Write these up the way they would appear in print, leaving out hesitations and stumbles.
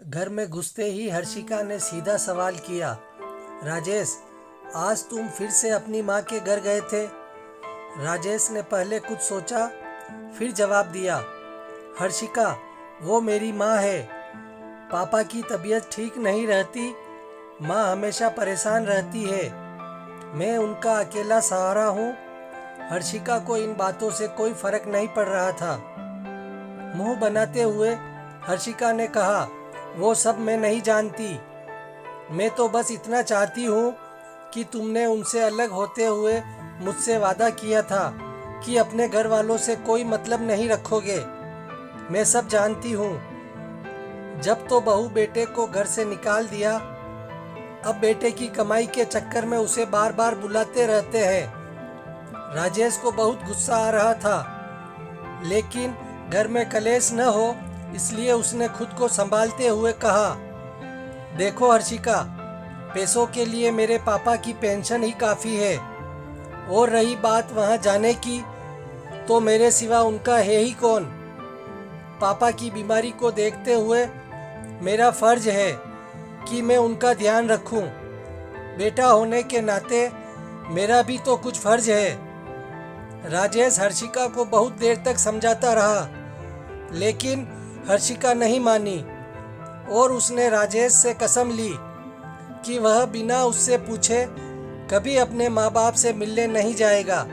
घर में घुसते ही हर्षिका ने सीधा सवाल किया, राजेश, आज तुम फिर से अपनी माँ के घर गए थे? राजेश ने पहले कुछ सोचा, फिर जवाब दिया, हर्षिका, वो मेरी माँ है। पापा की तबीयत ठीक नहीं रहती, माँ हमेशा परेशान रहती है। मैं उनका अकेला सहारा हूँ। हर्षिका को इन बातों से कोई फर्क नहीं पड़ रहा था। मुंह बनाते हुए हर्षिका ने कहा, वो सब मैं नहीं जानती। मैं तो बस इतना चाहती हूँ कि तुमने उनसे अलग होते हुए मुझसे वादा किया था कि अपने घर वालों से कोई मतलब नहीं रखोगे। मैं सब जानती हूँ। जब तो बहू बेटे को घर से निकाल दिया, अब बेटे की कमाई के चक्कर में उसे बार बार बुलाते रहते हैं। राजेश को बहुत गुस्सा आ रहा था, लेकिन घर में कलेश न हो इसलिए उसने खुद को संभालते हुए कहा, देखो हर्षिका, पैसों के लिए मेरे पापा की पेंशन ही काफ़ी है, और रही बात वहाँ जाने की, तो मेरे सिवा उनका है ही कौन। पापा की बीमारी को देखते हुए मेरा फर्ज है कि मैं उनका ध्यान रखूं। बेटा होने के नाते मेरा भी तो कुछ फर्ज है। राजेश हर्षिका को बहुत देर तक समझाता रहा, लेकिन हर्षिका नहीं मानी और उसने राजेश से कसम ली कि वह बिना उससे पूछे कभी अपने माँ बाप से मिलने नहीं जाएगा।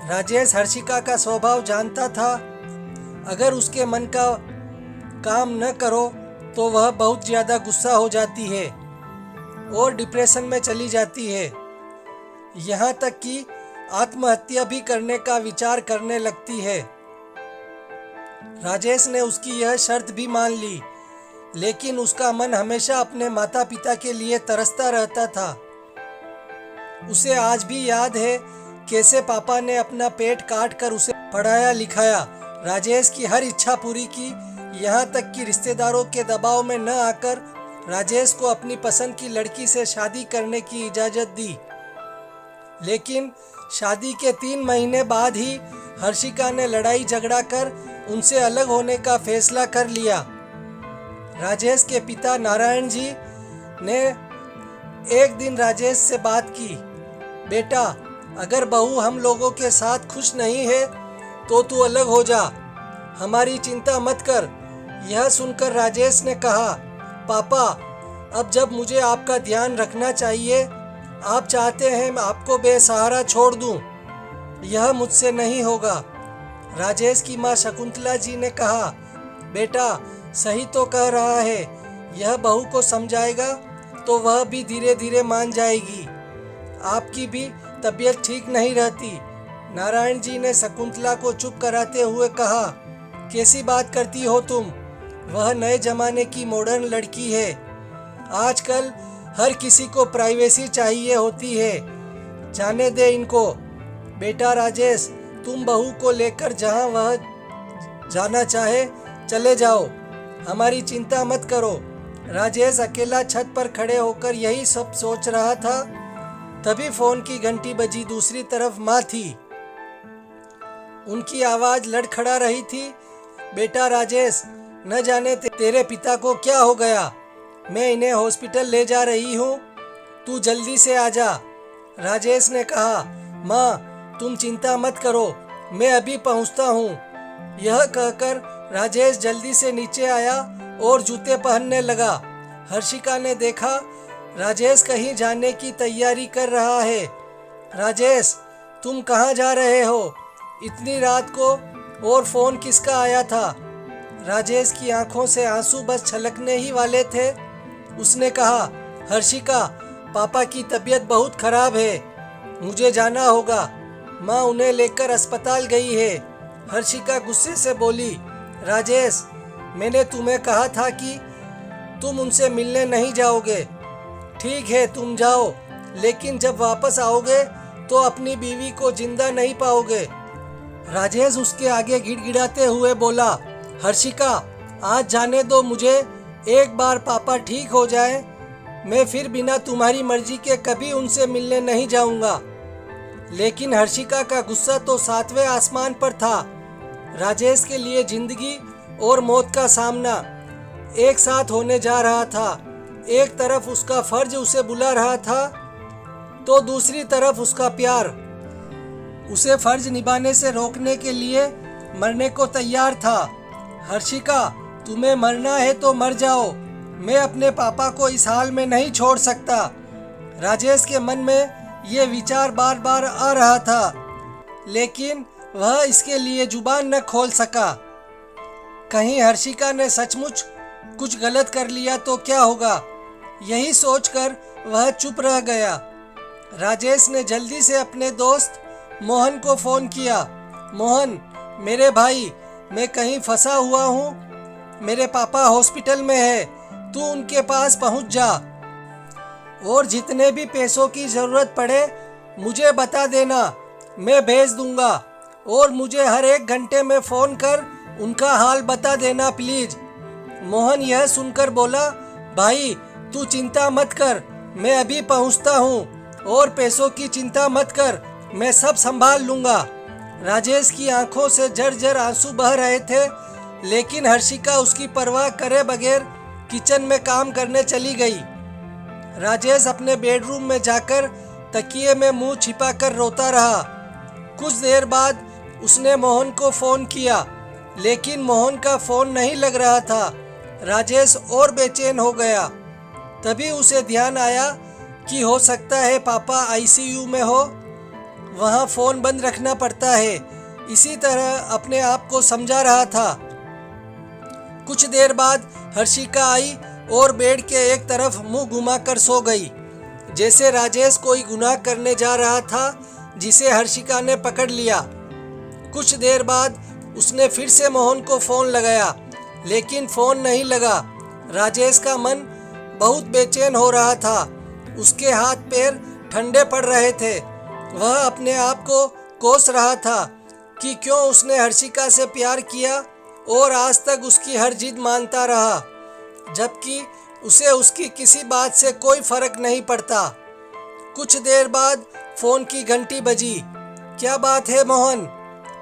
राजेश हर्षिका का स्वभाव जानता था। अगर उसके मन का काम न करो तो वह बहुत ज़्यादा गुस्सा हो जाती है और डिप्रेशन में चली जाती है। यहाँ तक कि आत्महत्या भी करने का विचार करने लगती है। राजेश ने उसकी यह शर्त भी मान ली, लेकिन उसका मन हमेशा अपने माता पिता के लिए तरसता रहता था। उसे आज भी याद है कैसे पापा ने अपना पेट काट कर उसे पढ़ाया लिखाया, राजेश की हर इच्छा पूरी की, यहाँ तक कि रिश्तेदारों के दबाव में न आकर राजेश को अपनी पसंद की लड़की से शादी करने की इजाज़त दी। लेकिन शादी के 3 महीने बाद ही हर्षिका ने लड़ाई झगड़ा कर उनसे अलग होने का फैसला कर लिया। राजेश के पिता नारायण जी ने एक दिन राजेश से बात की, बेटा, अगर बहू हम लोगों के साथ खुश नहीं है तो तू अलग हो जा, हमारी चिंता मत कर। यह सुनकर राजेश ने कहा, पापा, अब जब मुझे आपका ध्यान रखना चाहिए, आप चाहते हैं मैं आपको बेसहारा छोड़ दूं, यह मुझसे नहीं होगा। राजेश की माँ शकुंतला जी ने कहा, बेटा, सही तो कह रहा है, यह बहू को समझाएगा तो वह भी धीरे धीरे मान जाएगी। आपकी भी तबीयत ठीक नहीं रहती। नारायण जी ने शकुंतला को चुप कराते हुए कहा, कैसी बात करती हो तुम? वह नए जमाने की मॉडर्न लड़की है। आजकल हर किसी को प्राइवेसी चाहिए होती है, जाने दे इनको। बेटा राजेश, तुम बहू को लेकर जहां वह जाना चाहे चले जाओ, हमारी चिंता मत करो। राजेश अकेला छत पर खड़े होकर यही सब सोच रहा था। तभी फोन की घंटी बजी। दूसरी तरफ माँ थी। उनकी आवाज़ लड़खड़ा रही थी, बेटा राजेश, न जाने तेरे पिता को क्या हो गया। मैं इन्हें हॉस्पिटल ले जा रही हूँ, तू जल्दी से आ जा। राजेश ने कहा, माँ, तुम चिंता मत करो, मैं अभी पहुँचता हूँ। यह कहकर राजेश जल्दी से नीचे आया और जूते पहनने लगा। हर्षिका ने देखा राजेश कहीं जाने की तैयारी कर रहा है। राजेश, तुम कहाँ जा रहे हो इतनी रात को, और फ़ोन किसका आया था? राजेश की आंखों से आंसू बस छलकने ही वाले थे। उसने कहा, हर्षिका, पापा की तबीयत बहुत खराब है, मुझे जाना होगा। माँ उन्हें लेकर अस्पताल गई है। हर्षिका गुस्से से बोली, राजेश, मैंने तुम्हें कहा था कि तुम उनसे मिलने नहीं जाओगे। ठीक है, तुम जाओ, लेकिन जब वापस आओगे तो अपनी बीवी को जिंदा नहीं पाओगे। राजेश उसके आगे गिड़गिड़ाते हुए बोला, हर्षिका, आज जाने दो मुझे, एक बार पापा ठीक हो जाए, मैं फिर बिना तुम्हारी मर्जी के कभी उनसे मिलने नहीं जाऊंगा। लेकिन हर्षिका का गुस्सा तो 7वें आसमान पर था। राजेश के लिए जिंदगी और मौत का सामना एक साथ होने जा रहा था। एक तरफ उसका फर्ज उसे बुला रहा था तो दूसरी तरफ उसका प्यार उसे फर्ज निभाने से रोकने के लिए मरने को तैयार था। हर्षिका, तुम्हें मरना है तो मर जाओ, मैं अपने पापा को इस हाल में नहीं छोड़ सकता। राजेश के मन में ये विचार बार बार आ रहा था, लेकिन वह इसके लिए जुबान न खोल सका। कहीं हर्षिका ने सचमुच कुछ गलत कर लिया तो क्या होगा, यही सोचकर वह चुप रह गया। राजेश ने जल्दी से अपने दोस्त मोहन को फ़ोन किया। मोहन, मेरे भाई, मैं कहीं फंसा हुआ हूँ, मेरे पापा हॉस्पिटल में है, तू उनके पास पहुँच जा और जितने भी पैसों की ज़रूरत पड़े मुझे बता देना, मैं भेज दूँगा। और मुझे हर 1 घंटे में फ़ोन कर उनका हाल बता देना प्लीज़। मोहन यह सुनकर बोला, भाई तू चिंता मत कर, मैं अभी पहुँचता हूँ और पैसों की चिंता मत कर, मैं सब संभाल लूँगा। राजेश की आंखों से झरझर आंसू बह रहे थे, लेकिन हर्षिका उसकी परवाह करे बगैर किचन में काम करने चली गई। राजेश अपने बेडरूम में जाकर तकिए में मुंह छिपाकर रोता रहा। कुछ देर बाद उसने मोहन को फ़ोन किया, लेकिन मोहन का फ़ोन नहीं लग रहा था। राजेश और बेचैन हो गया। तभी उसे ध्यान आया कि हो सकता है पापा आईसीयू में हो, वहाँ फ़ोन बंद रखना पड़ता है। इसी तरह अपने आप को समझा रहा था। कुछ देर बाद हर्षिका आई और बेड के एक तरफ मुंह घुमाकर सो गई, जैसे राजेश कोई गुनाह करने जा रहा था जिसे हर्षिका ने पकड़ लिया। कुछ देर बाद उसने फिर से मोहन को फ़ोन लगाया, लेकिन फ़ोन नहीं लगा। राजेश का मन बहुत बेचैन हो रहा था, उसके हाथ पैर ठंडे पड़ रहे थे। वह अपने आप को कोस रहा था कि क्यों उसने हर्षिका से प्यार किया और आज तक उसकी हर जिद मानता रहा, जबकि उसे उसकी किसी बात से कोई फर्क नहीं पड़ता। कुछ देर बाद फ़ोन की घंटी बजी। क्या बात है मोहन,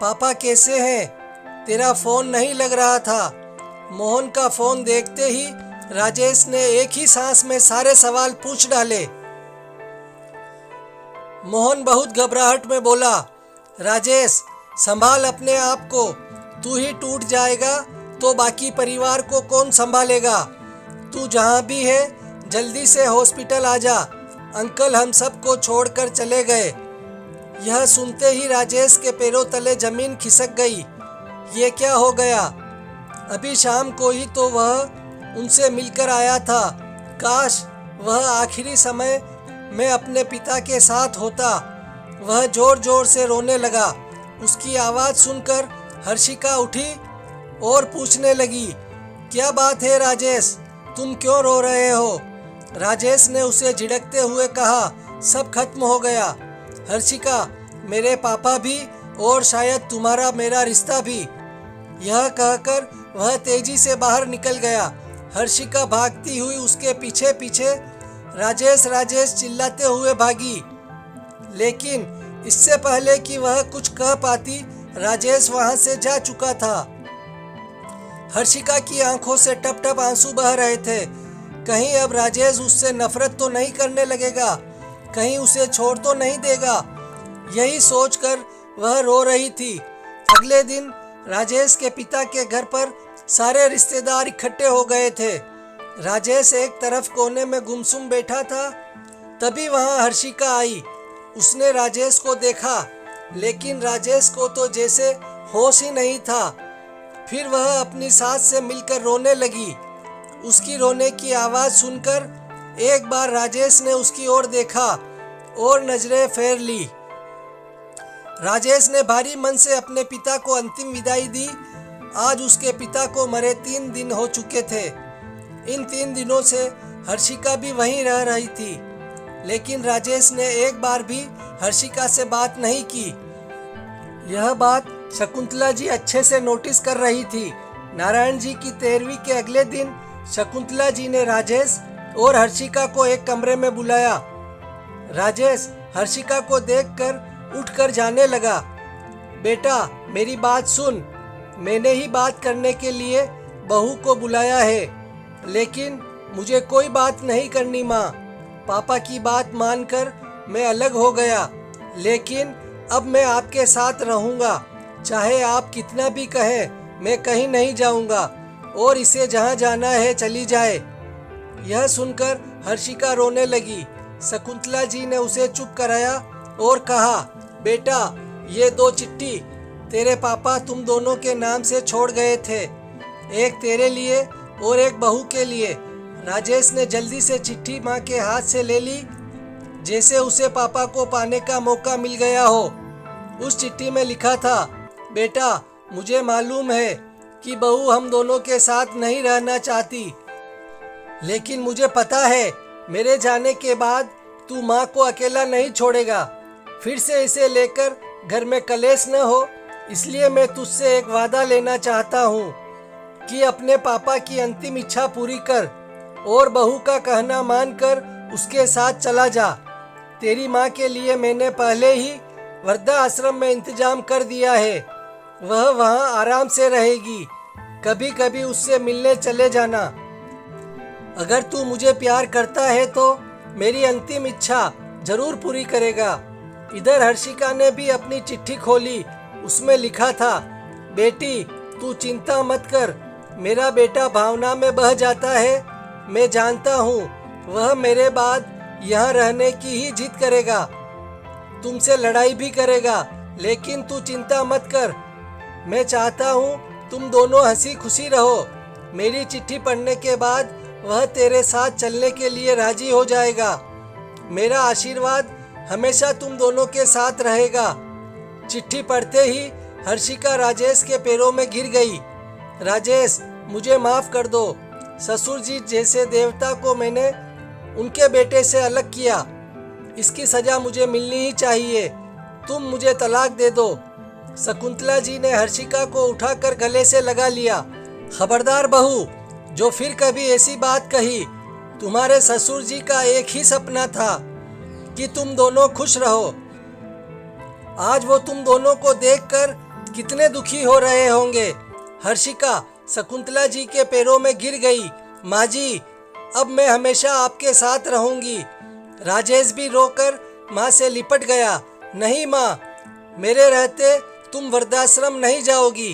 पापा कैसे हैं? तेरा फ़ोन नहीं लग रहा था। मोहन का फ़ोन देखते ही राजेश ने एक ही सांस में सारे सवाल पूछ डाले। मोहन बहुत घबराहट में बोला, राजेश संभाल अपने आप को, तू ही टूट जाएगा तो बाकी परिवार को कौन संभालेगा? तू जहाँ भी है जल्दी से हॉस्पिटल आ जा, अंकल हम सबको छोड़कर चले गए। यह सुनते ही राजेश के पैरों तले जमीन खिसक गई। ये क्या हो गया? अभी शाम को ही तो वह उनसे मिलकर आया था। काश वह आखिरी समय में अपने पिता के साथ होता। वह जोर जोर से रोने लगा। उसकी आवाज़ सुनकर हर्षिका उठी और पूछने लगी, क्या बात है राजेश, तुम क्यों रो रहे हो? राजेश ने उसे झिड़कते हुए कहा, सब खत्म हो गया हर्षिका, मेरे पापा भी और शायद तुम्हारा मेरा रिश्ता भी। यह कहकर वह तेजी से बाहर निकल गया। हर्षिका भागती हुई उसके पीछे पीछे राजेश राजेश चिल्लाते हुए भागी, लेकिन इससे पहले कि वह कुछ कह पाती राजेश वहां से जा चुका था। हर्षिका की आंखों से टप टप आंसू बह रहे थे। कहीं अब राजेश उससे नफरत तो नहीं करने लगेगा, कहीं उसे छोड़ तो नहीं देगा, यही सोचकर वह रो रही थी। अगले दिन राजेश के पिता के घर पर सारे रिश्तेदार इकट्ठे हो गए थे। राजेश एक तरफ कोने में गुमसुम बैठा था। तभी वहां हर्षिका आई। उसने राजेश को देखा, लेकिन राजेश को तो जैसे होश ही नहीं था। फिर वह अपनी सास से मिलकर रोने लगी। उसकी रोने की आवाज़ सुनकर एक बार राजेश ने उसकी ओर देखा और नजरें फेर ली। राजेश ने भारी मन से अपने पिता को अंतिम विदाई दी। आज उसके पिता को मरे 3 दिन हो चुके थे। इन 3 दिनों से हर्षिका भी वहीं रह रही थी, लेकिन राजेश ने एक बार भी हर्षिका से बात नहीं की। यह बात शकुंतला जी अच्छे से नोटिस कर रही थी। नारायण जी की 13वीं के अगले दिन शकुंतला जी ने राजेश और हर्षिका को एक कमरे में बुलाया। राजेश हर्षिका को देखकर उठकर जाने लगा। बेटा मेरी बात सुन, मैंने ही बात करने के लिए बहू को बुलाया है। लेकिन मुझे कोई बात नहीं करनी माँ। पापा की बात मानकर मैं अलग हो गया, लेकिन अब मैं आपके साथ रहूँगा। चाहे आप कितना भी कहें, मैं कहीं नहीं जाऊँगा और इसे जहाँ जाना है चली जाए। यह सुनकर हर्षिका रोने लगी। शकुंतला जी ने उसे चुप कराया और कहा, बेटा, ये 2 चिट्ठी तेरे पापा तुम दोनों के नाम से छोड़ गए थे, एक तेरे लिए और एक बहू के लिए। राजेश ने जल्दी से चिट्ठी माँ के हाथ से ले ली, जैसे उसे पापा को पाने का मौका मिल गया हो। उस चिट्ठी में लिखा था, बेटा, मुझे मालूम है कि बहू हम दोनों के साथ नहीं रहना चाहती, लेकिन मुझे पता है मेरे जाने के बाद तू माँ को अकेला नहीं छोड़ेगा। फिर से इसे लेकर घर में कलेश न हो, इसलिए मैं तुझसे एक वादा लेना चाहता हूँ कि अपने पापा की अंतिम इच्छा पूरी कर और बहू का कहना मानकर उसके साथ चला जा। तेरी माँ के लिए मैंने पहले ही वृद्धा आश्रम में इंतजाम कर दिया है, वह वहाँ आराम से रहेगी। कभी कभी उससे मिलने चले जाना। अगर तू मुझे प्यार करता है तो मेरी अंतिम इच्छा जरूर पूरी करेगा। इधर हर्षिका ने भी अपनी चिट्ठी खोली। उसमें लिखा था, बेटी, तू चिंता मत कर, मेरा बेटा भावना में बह जाता है। मैं जानता हूँ वह मेरे बाद यहाँ रहने की ही जिद करेगा, तुमसे लड़ाई भी करेगा, लेकिन तू चिंता मत कर। मैं चाहता हूँ तुम दोनों हंसी खुशी रहो। मेरी चिट्ठी पढ़ने के बाद वह तेरे साथ चलने के लिए राजी हो जाएगा। मेरा आशीर्वाद हमेशा तुम दोनों के साथ रहेगा। चिट्ठी पढ़ते ही हर्षिका राजेश के पैरों में गिर गई। राजेश, मुझे माफ कर दो। ससुर जी जैसे देवता को मैंने उनके बेटे से अलग किया, इसकी सजा मुझे मिलनी ही चाहिए। तुम मुझे तलाक दे दो। शकुंतला जी ने हर्षिका को उठाकर गले से लगा लिया। खबरदार बहू, जो फिर कभी ऐसी बात कही। तुम्हारे ससुर जी का एक ही सपना था कि तुम दोनों खुश रहो। आज वो तुम दोनों को देखकर कितने दुखी हो रहे होंगे। हर्षिका शकुंतला जी के पैरों में गिर गई। माँ जी, अब मैं हमेशा आपके साथ रहूंगी। राजेश भी रोकर माँ से लिपट गया। नहीं माँ, मेरे रहते तुम वृद्धाश्रम नहीं जाओगी।